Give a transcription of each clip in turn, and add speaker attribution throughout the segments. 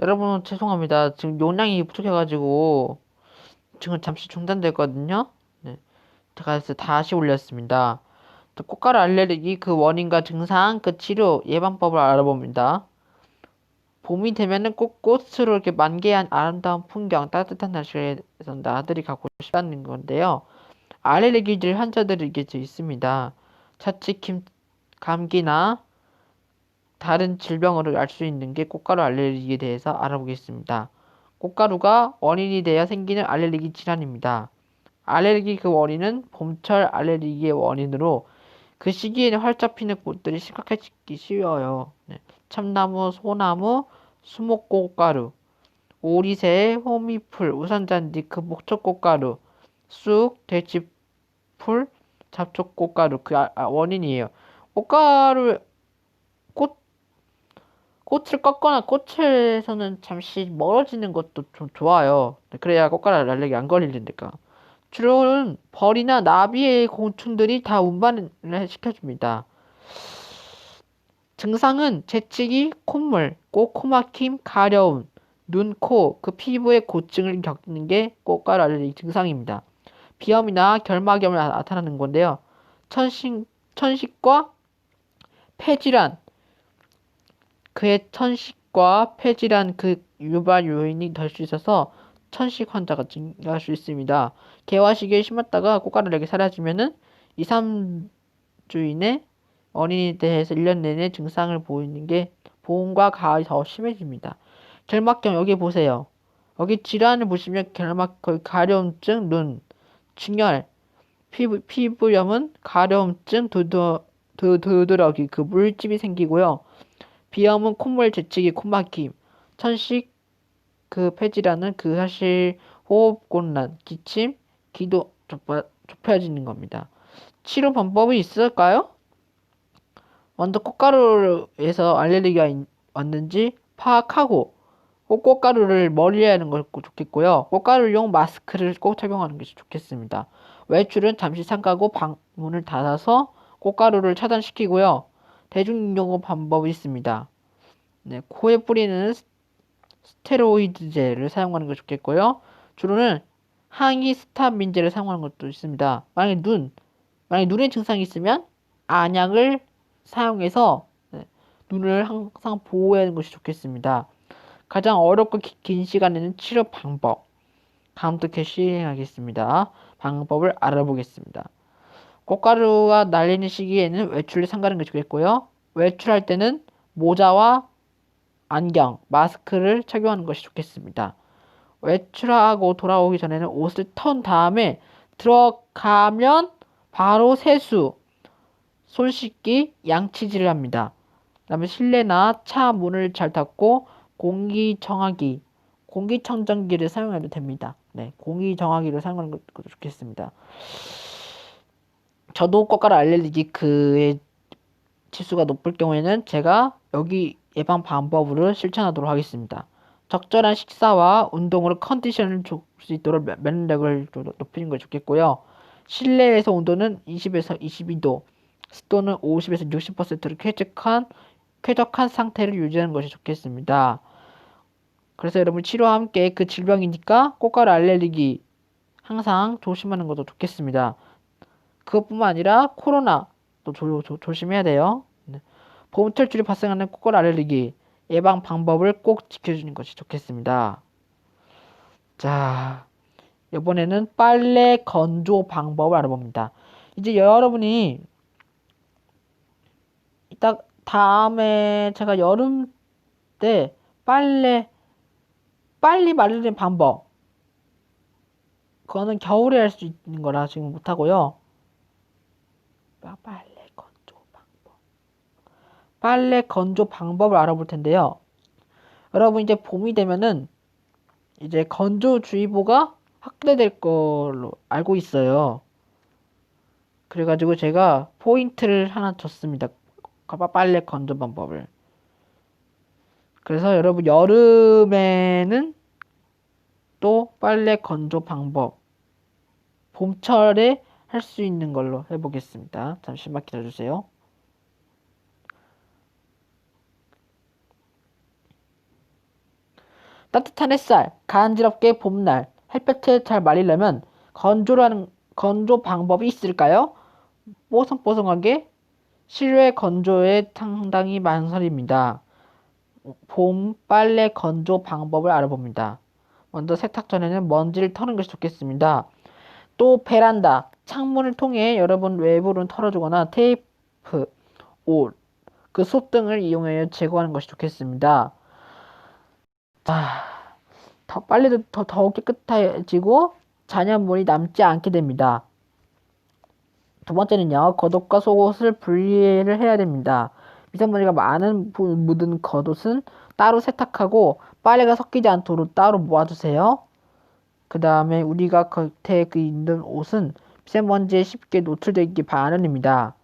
Speaker 1: 여러분 죄송합니다. 지금 용량이 부족해가지고 지금 잠시 중단됐거든요. 네, 제가 그래서 다시 올렸습니다. 또 꽃가루 알레르기 그 원인과 증상, 그 치료 예방법을 알아봅니다. 봄이 되면은 꼭 꽃으로 이렇게 만개한 아름다운 풍경, 따뜻한 날씨에서 나들이 가고 싶다는 건데요. 알레르기들 환자들에게 있습니다. 자칫 감기나 다른 질병으로 알 수 있는 게 꽃가루 알레르기에 대해서 알아보겠습니다. 꽃가루가 원인이 되어 생기는 알레르기 질환입니다. 알레르기 그 원인은 봄철 알레르기의 원인으로 그 시기에는 활짝 피는 꽃들이 심각해지기 쉬워요. 네. 참나무, 소나무, 수목꽃가루, 오리새, 호미풀, 우산잔디, 그 목초꽃가루, 쑥, 돼지풀, 잡초꽃가루 그 원인이에요. 꽃가루 꽃 꽃을 꺾거나 꽃에서는 잠시 멀어지는 것도 좀 좋아요. 네, 그래야 꽃가루 알레르기 안 걸리니까. 주로는 벌이나 나비의 곤충들이 다 운반을 시켜줍니다. 증상은 재채기, 콧물, 코막힘, 가려움, 눈, 코, 그 피부의 고증을 겪는 게 꽃가루 알레르기 증상입니다. 비염이나 결막염을 나타나는 건데요. 천식과 폐질환, 그의 천식과 폐질환 그 유발 요인이 될 수 있어서 천식 환자가 증가할 수 있습니다. 개화시기에 심었다가 꽃가루력이 사라지면은 2, 3주 이내 어린이 대해서 1년 내내 증상을 보이는 게 보온과 가을이 더 심해집니다. 결막염 여기 보세요. 여기 질환을 보시면 거의 가려움증, 눈, 충혈, 피부염은 가려움증, 두드러기, 그 물집이 생기고요. 비염은 콧물, 재채기, 코막힘, 천식, 그 폐질환은 그 사실 호흡곤란, 기침, 기도 좁혀지는 겁니다. 치료 방법이 있을까요? 먼저 꽃가루에서 알레르기가 왔는지 파악하고 꽃가루를 멀리해야 하는 걸 좋겠고요. 꽃가루용 마스크를 꼭 착용하는 것이 좋겠습니다. 외출은 잠시 삼가고 방문을 닫아서 꽃가루를 차단시키고요. 대중용어 방법이 있습니다. 네, 코에 뿌리는 스테로이드제를 사용하는 것이 좋겠고요. 주로는 항히 스타민제를 사용하는 것도 있습니다. 만약에 눈에 증상이 있으면 안약을 사용해서 네, 눈을 항상 보호해야 하는 것이 좋겠습니다. 가장 어렵고 긴 시간에는 치료 방법. 다음부터 시행하겠습니다. 방법을 알아보겠습니다. 꽃가루가 날리는 시기에는 외출을 삼가는 것이 좋겠고요. 외출할 때는 모자와 안경, 마스크를 착용하는 것이 좋겠습니다. 외출하고 돌아오기 전에는 옷을 턴 다음에 들어가면 바로 세수, 손 씻기, 양치질을 합니다. 그다음에 실내나 차 문을 잘 닫고 공기청정기를 사용해도 됩니다. 네, 공기정화기를 사용하는 것도 좋겠습니다. 저도 꽃가루 알레르기 그의 지수가 높을 경우에는 제가 여기 예방 방법으로 실천하도록 하겠습니다. 적절한 식사와 운동으로 컨디션을 줄 수 있도록 면역력을 높이는 게 좋겠고요. 실내에서 온도는 20에서 22도, 습도는 50에서 60%로 쾌적한 상태를 유지하는 것이 좋겠습니다. 그래서 여러분 치료와 함께 그 질병이니까 꽃가루 알레르기 항상 조심하는 것도 좋겠습니다. 그것뿐만 아니라 코로나도 조심해야 돼요. 네. 봄철줄이 발생하는 꽃가루 알레르기 예방 방법을 꼭 지켜주는 것이 좋겠습니다. 자, 이번에는 빨래 건조 방법을 알아봅니다. 이제 여러분이 이따 다음에 제가 여름 때 빨리 마르는 방법 그거는 겨울에 할 수 있는 거라 지금 못하고요. 빨래 건조 방법. 빨래 건조 방법을 알아볼 텐데요. 여러분 이제 봄이 되면은 이제 건조주의보가 확대될 걸로 알고 있어요. 그래가지고 제가 포인트를 하나 줬습니다. 빨래 건조 방법을. 그래서 여러분 여름에는 또 빨래 건조 방법 봄철에 할 수 있는 걸로 해보겠습니다. 잠시만 기다려주세요. 따뜻한 햇살, 간지럽게 봄날, 햇볕에 잘 말리려면 건조 방법이 있을까요? 뽀송뽀송하게 실외 건조에 상당히 망설입니다. 봄 빨래 건조 방법을 알아봅니다. 먼저 세탁 전에는 먼지를 털는 것이 좋겠습니다. 또 베란다, 창문을 통해 여러분 외부를 털어주거나 테이프, 옷, 그 솥 등을 이용하여 제거하는 것이 좋겠습니다. 더 빨리 더욱 깨끗해지고 잔여물이 남지 않게 됩니다. 두 번째는요, 겉옷과 속옷을 분리를 해야 됩니다. 미세먼지가 많은 묻은 겉옷은 따로 세탁하고 빨래가 섞이지 않도록 따로 모아주세요. 그 다음에 우리가 겉에 입는 옷은 미세먼지에 쉽게 노출되기 마련입니다.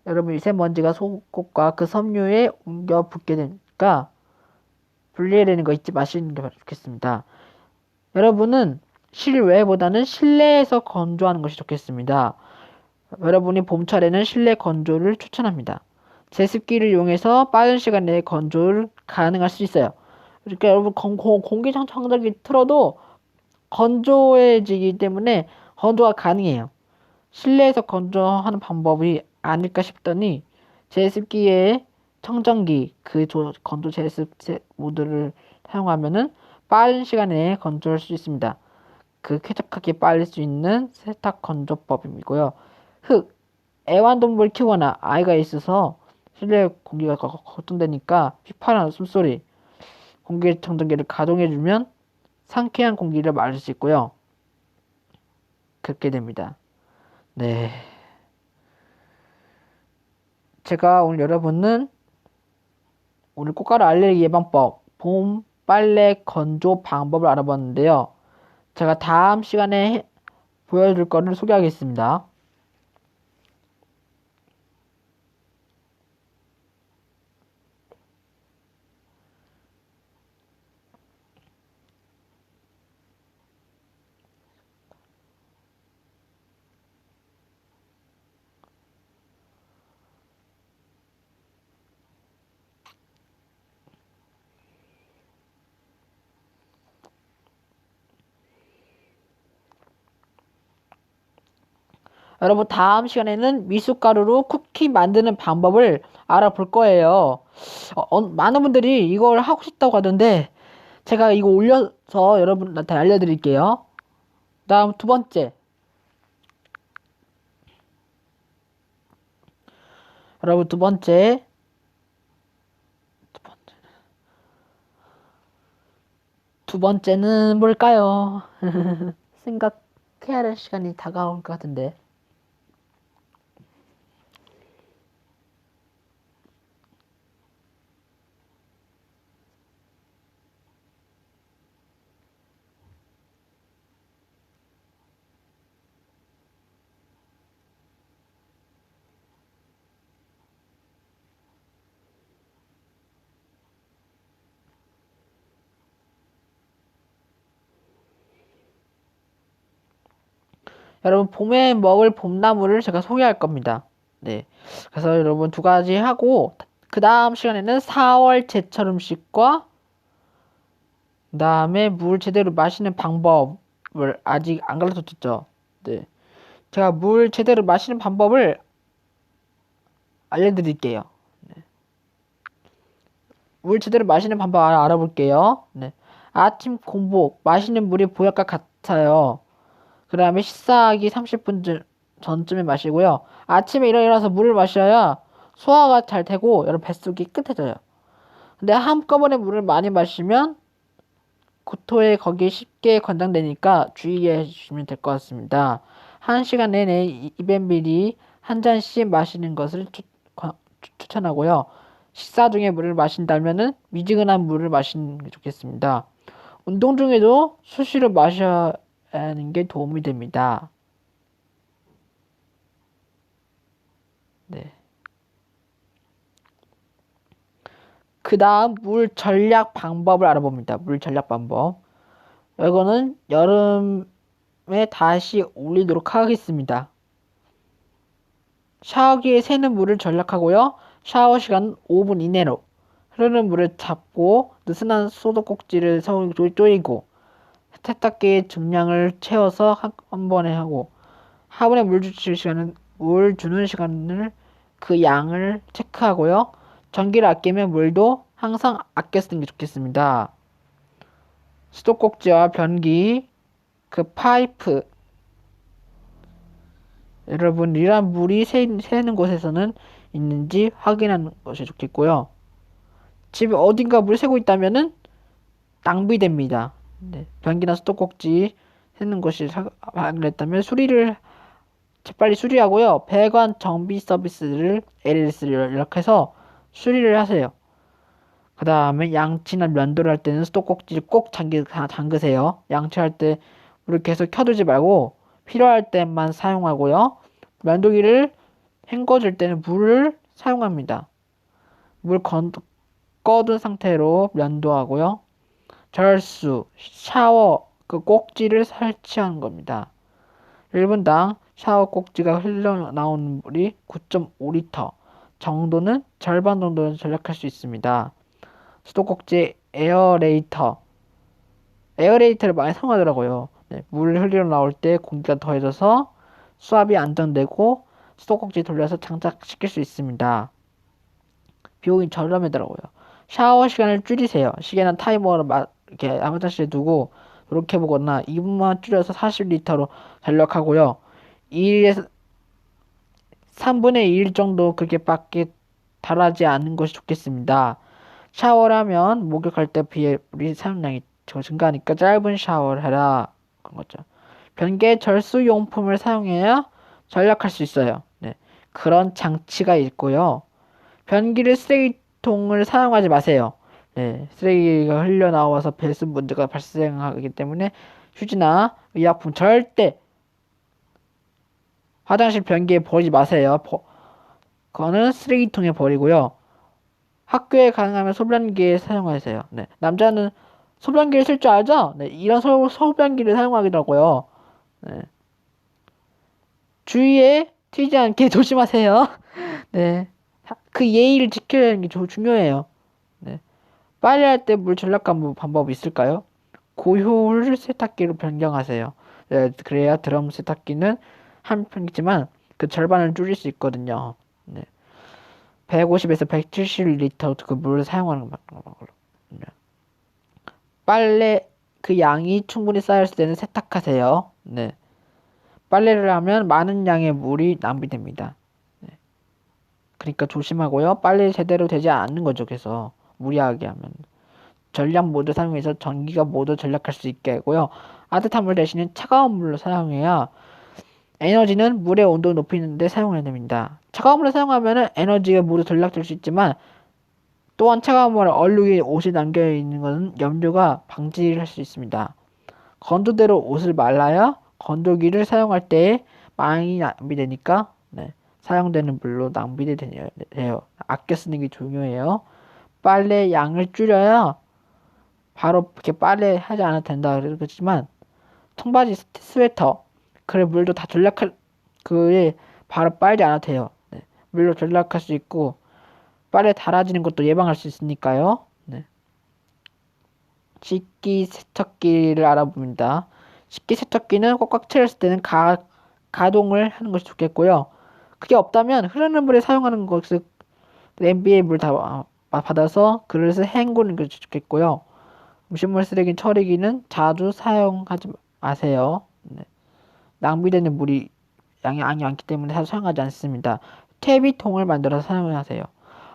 Speaker 1: 여러분, 미세먼지가 속옷과 그 섬유에 옮겨 붙게 되니까 분리해야 되는 거 잊지 마시는 게 좋겠습니다. 여러분은 실외보다는 실내에서 건조하는 것이 좋겠습니다. 여러분이 봄철에는 실내 건조를 추천합니다. 제습기를 이용해서 빠른 시간 내에 건조를 가능할 수 있어요. 그러니까 여러분 공기청정기 틀어도 건조해지기 때문에 건조가 가능해요. 실내에서 건조하는 방법이 아닐까 싶더니 제습기에 청정기 건조 제습 모드를 사용하면은 빠른 시간에 건조할 수 있습니다. 쾌적하게 빨릴 수 있는 세탁 건조법이고요. 애완동물 키우거나 아이가 있어서 실내 공기가 걱정되니까 휘파람 숨소리 공기청정기를 가동해주면 상쾌한 공기를 마실 수 있고요. 그렇게 됩니다. 네. 제가 오늘 꽃가루 알레르기 예방법, 봄 빨래 건조 방법을 알아봤는데요. 제가 다음 시간에 보여줄 거를 소개하겠습니다. 여러분, 다음 시간에는 미숫가루로 쿠키 만드는 방법을 알아볼 거예요. 많은 분들이 이걸 하고 싶다고 하던데, 제가 이거 올려서 여러분한테 알려드릴게요. 다음 두 번째. 여러분, 두 번째. 두 번째는 뭘까요? 생각해야 할 시간이 다가올 것 같은데. 여러분, 봄에 먹을 봄나물을 제가 소개할 겁니다. 네. 그래서 여러분 두 가지 하고, 그 다음 시간에는 4월 제철 음식과, 그 다음에 물 제대로 마시는 방법을 아직 안 가르쳐줬죠. 네. 제가 물 제대로 마시는 방법을 알려드릴게요. 네. 물 제대로 마시는 방법 알아볼게요. 네. 아침 공복, 마시는 물이 보약과 같아요. 그 다음에 식사하기 30분 전쯤에 마시고요. 아침에 일어나서 물을 마셔야 소화가 잘 되고 여러분 뱃속이 깨끗해져요. 근데 한꺼번에 물을 많이 마시면 구토에 거기에 쉽게 권장되니까 주의해 주시면 될 것 같습니다. 1시간 내내 200ml 한 잔씩 마시는 것을 추천하고요. 식사 중에 물을 마신다면은 미지근한 물을 마시는 게 좋겠습니다. 운동 중에도 수시로 마셔야 하는 게 도움이 됩니다. 네. 그 다음 물 절약 방법을 알아봅니다. 물 절약 방법. 이거는 여름에 다시 올리도록 하겠습니다. 샤워기에 새는 물을 절약하고요. 샤워 시간 5분 이내로 흐르는 물을 잡고 느슨한 수도꼭지를 조이고 세탁기에 증량을 채워서 한 번에 하고 화분에 물 주는 시간을 그 양을 체크하고요. 전기를 아끼면 물도 항상 아껴 쓰는 게 좋겠습니다. 수도꼭지와 변기, 그 파이프, 여러분 이러한 물이 새는 곳에서는 있는지 확인하는 것이 좋겠고요. 집에 어딘가 물 새고 있다면은 낭비됩니다. 네, 변기나 수도꼭지 새는 것이 발견했다면 재빨리 수리하고요. 배관 정비 서비스를 LS를 연락해서 수리를 하세요. 그 다음에 양치나 면도를 할 때는 수도꼭지를 꼭 잠그세요. 양치할 때 물을 계속 켜두지 말고 필요할 때만 사용하고요. 면도기를 헹궈줄 때는 물을 사용합니다. 꺼둔 상태로 면도하고요. 절수, 샤워, 그 꼭지를 설치하는 겁니다. 1분당 샤워 꼭지가 흘러나오는 물이 9.5리터 정도는 절반 정도는 절약할 수 있습니다. 수도꼭지 에어레이터를 많이 사용하더라고요. 네, 물 흘러 나올 때 공기가 더해져서 수압이 안정되고 수도꼭지 돌려서 장착시킬 수 있습니다. 비용이 저렴하더라고요. 샤워 시간을 줄이세요. 시계나 타이머를 이렇게 화장실에 두고 이렇게 보거나 2분만 줄여서 40리터로 전력하고요. 2일에서 3분의 1 정도 그렇게밖에 달하지 않는 것이 좋겠습니다. 샤워를 하면 목욕할 때 비해 우리 사용량이 증가하니까 짧은 샤워를 해라. 그런 거죠. 변기에 절수 용품을 사용해야 절약할 수 있어요. 네. 그런 장치가 있고요. 변기를 쓰레기통을 사용하지 마세요. 네. 쓰레기가 흘러나와서 배수 문제가 발생하기 때문에 휴지나 의약품 절대 화장실 변기에 버리지 마세요. 그거는 쓰레기통에 버리고요. 학교에 가능하면 소변기에 사용하세요. 네. 남자는 소변기를 쓸 줄 알죠? 네. 이런 소변기를 사용하더라고요. 네. 주위에 튀지 않게 조심하세요. 네. 그 예의를 지켜야 하는 게 중요해요. 네. 빨래할 때 물 절약한 방법이 있을까요? 고효율 세탁기로 변경하세요. 네. 그래야 드럼 세탁기는 한 편이지만 그 절반을 줄일 수 있거든요. 네. 150에서 170리터 그 물을 사용하는 방법으로. 빨래 그 양이 충분히 쌓였을 때는 세탁하세요. 네. 빨래를 하면 많은 양의 물이 낭비됩니다. 네. 그러니까 조심하고요. 빨래 제대로 되지 않는 거죠. 그래서 무리하게 하면 전력 모드 사용해서 전기가 모두 절약할 수 있게 하고요. 따뜻한 물 대신에 차가운 물로 사용해야 에너지는 물의 온도를 높이는 데 사용해야 됩니다. 차가운 물을 사용하면 에너지가 모두 절약될 수 있지만 또한 차가운 물에 얼룩이 옷에 남겨있는 것은 염료가 방지를 할 수 있습니다. 건조대로 옷을 말라야 건조기를 사용할 때 많이 낭비되니까 네, 사용되는 물로 낭비돼요. 아껴 쓰는 게 중요해요. 빨래 양을 줄여야 바로 이렇게 빨래 하지 않아도 된다 그러지만 청바지 스웨터 그래 물도 다 전략할 그에 바로 빨지 않아도 돼요. 네, 물로 전략할 수 있고 빨래 닳아지는 것도 예방할 수 있으니까요. 네. 식기세척기를 알아봅니다. 식기세척기는 꽉꽉 채웠을 때는 가동을 하는 것이 좋겠고요. 그게 없다면 흐르는 물에 사용하는 것을 냄비에 물 다 받아서 그릇을 헹구는 것이 좋겠고요. 음식물 쓰레기 처리기는 자주 사용하지 마세요. 네. 낭비되는 물이 양이 많기 때문에 사용하지 않습니다. 퇴비통을 만들어서 사용하세요.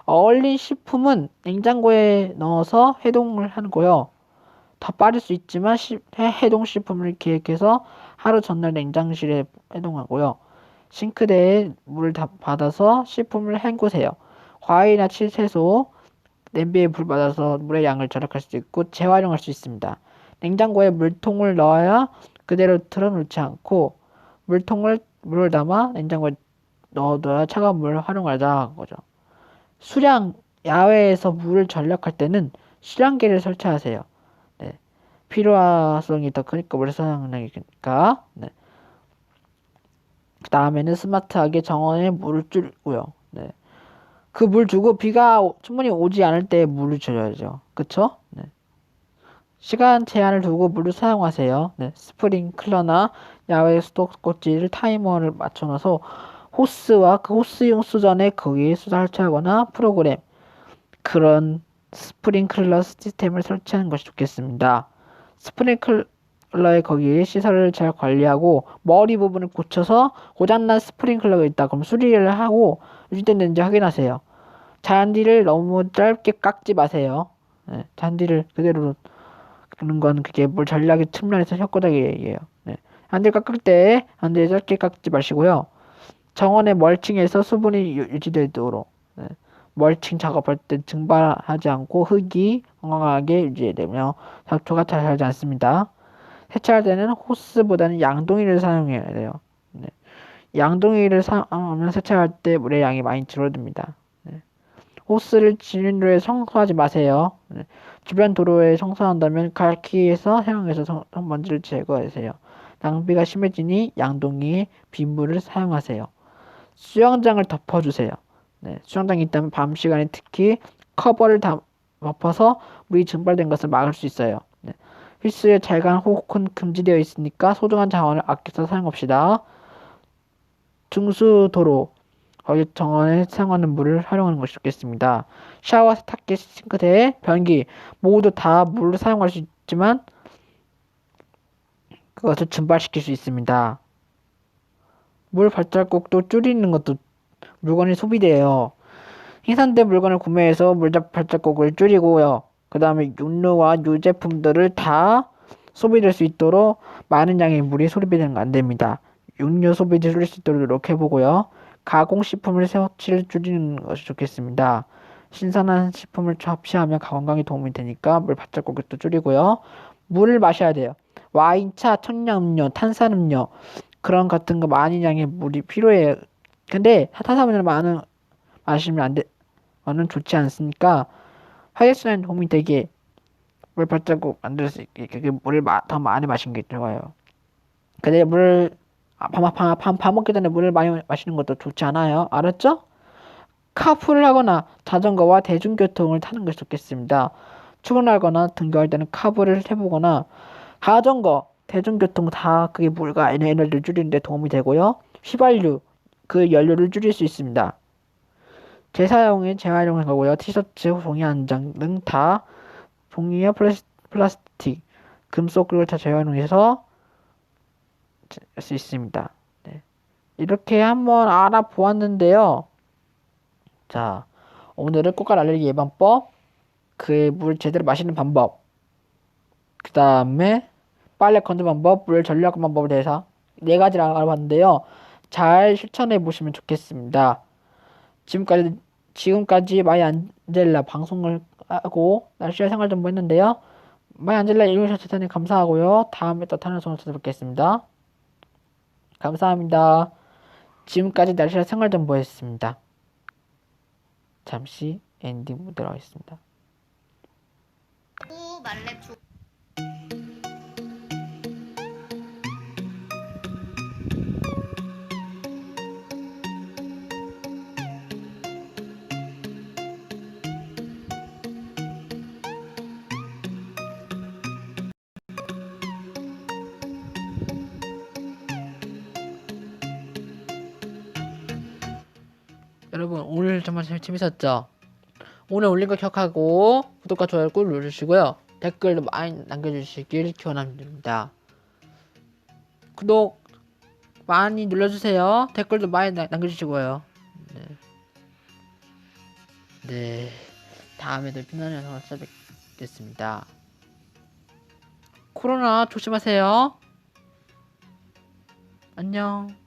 Speaker 1: 얼린 식품은 냉장고에 넣어서 해동을 하고요. 더 빠를 수 있지만 해동 식품을 기획해서 하루 전날 냉장실에 해동하고요. 싱크대에 물을 다 받아서 식품을 헹구세요. 과일이나 채소, 냄비에 물 받아서 물의 양을 절약할 수 있고 재활용할 수 있습니다. 냉장고에 물통을 넣어야 그대로 틀어놓지 않고 물을 담아 냉장고에 넣어둬야 차가운 물을 활용하자 거죠. 야외에서 물을 절약할 때는 수량계를 설치하세요. 네. 필요성이 더 크니까 물을 사용하니까. 네. 그 다음에는 스마트하게 정원에 물을 줄이고요. 네. 그 물 주고 비가 충분히 오지 않을 때 물을 줘야죠. 그쵸? 네. 시간 제한을 두고 물을 사용하세요. 네. 스프링클러나 야외 수도꼭지를 타이머를 맞춰놔서 호스와 그 호스용 수전에 거기에 설치하거나 프로그램 그런 스프링클러 시스템을 설치하는 것이 좋겠습니다. 스프링클러의 거기에 시설을 잘 관리하고 머리 부분을 고쳐서 고장난 스프링클러가 있다 그럼 수리를 하고 유지됐는지 확인하세요. 잔디를 너무 짧게 깎지 마세요. 네, 잔디를 그대로 깎는 건 그게 물 전략의 측면에서 효과적이에요. 네. 잔디 깎을 때 잔디 짧게 깎지 마시고요. 정원의 멀칭에서 수분이 유지되도록 네. 멀칭 작업할 때 증발하지 않고 흙이 건강하게 유지되며 잡초가 잘 자라지 않습니다. 세차할 때는 호스보다는 양동이를 사용해야 돼요. 네. 양동이를 사용하면 세차할 때 물의 양이 많이 줄어듭니다. 네. 호스를 진로에 청소하지 마세요. 네. 주변 도로에 청소한다면 갈퀴에서 사용해서 먼지를 제거하세요. 낭비가 심해지니 양동이에 빗물을 사용하세요. 수영장을 덮어주세요. 네, 수영장이 있다면 밤 시간에 특히 커버를 덮어서 물이 증발된 것을 막을 수 있어요. 네. 필수의 잘간 호흡은 금지되어 있으니까 소중한 자원을 아껴서 사용합시다. 중수도로 거기 정원에 사용하는 물을 활용하는 것이 좋겠습니다. 샤워, 세탁기, 싱크대, 변기 모두 다 물을 사용할 수 있지만 그것을 증발시킬 수 있습니다. 물 발자국도 줄이는 것도 물건이 소비돼요. 생산된 물건을 구매해서 발자국을 줄이고요. 그 다음에 육류와 유제품들을 다 소비될 수 있도록 많은 양의 물이 소비되는 거 안 됩니다. 육류 소비를 줄일 수 있도록 노력해보고요. 가공식품을 섭취를 줄이는 것이 좋겠습니다. 신선한 식품을 섭취하면 건강에 도움이 되니까 물 발자국을 또 줄이고요. 물을 마셔야 돼요. 와인, 차, 청량음료, 탄산음료 그런 같은 거 많은 양의 물이 필요해요. 근데 탄산음료를 마시면 안 돼. 는 좋지 않으니까 혈액순환에 도움이 되게 물 발자국 만들 수 있게 그 물을 더 많이 마시는 게 좋아요. 근데 밥 먹기 전에 물을 많이 마시는 것도 좋지 않아요. 알았죠? 카풀을 하거나 자전거와 대중교통을 타는 것이 좋겠습니다. 출근하거나 등교할 때는 카풀을 해보거나 자전거, 대중교통 다 그게 물과 에너지를 줄이는 데 도움이 되고요. 휘발유, 그 연료를 줄일 수 있습니다. 재사용에 재활용하고요. 티셔츠, 종이 한 장 등 다 종이와 플라스틱, 금속을 다 재활용해서 할 수 있습니다. 네. 이렇게 한번 알아보았는데요. 자, 오늘은 꽃갈 알레르기 예방법, 그 물 제대로 마시는 방법, 그 다음에 빨래 건조 방법, 물 전력 방법에 대해서 네 가지를 알아봤는데요. 잘 실천해 보시면 좋겠습니다. 지금까지 마이 안젤라 방송을 하고 날씨와 생활 정보 했는데요. 마이 안젤라 읽으셔서 대단히 감사하고요. 다음에 또 다른 방송을 찾아뵙겠습니다. 감사합니다. 지금까지 날씨와 생활 정보였습니다. 잠시 엔딩 무대로 하겠습니다.
Speaker 2: 말레
Speaker 1: 여러분 오늘 정말 재밌었죠? 오늘 올린 거 기억하고 구독과 좋아요 꾹 눌러주시고요. 댓글도 많이 남겨주시길 기원합니다. 구독 많이 눌러주세요. 댓글도 많이 남겨주시고요. 네. 네. 다음에도 빛나는 영상을 찾아뵙겠습니다. 코로나 조심하세요. 안녕.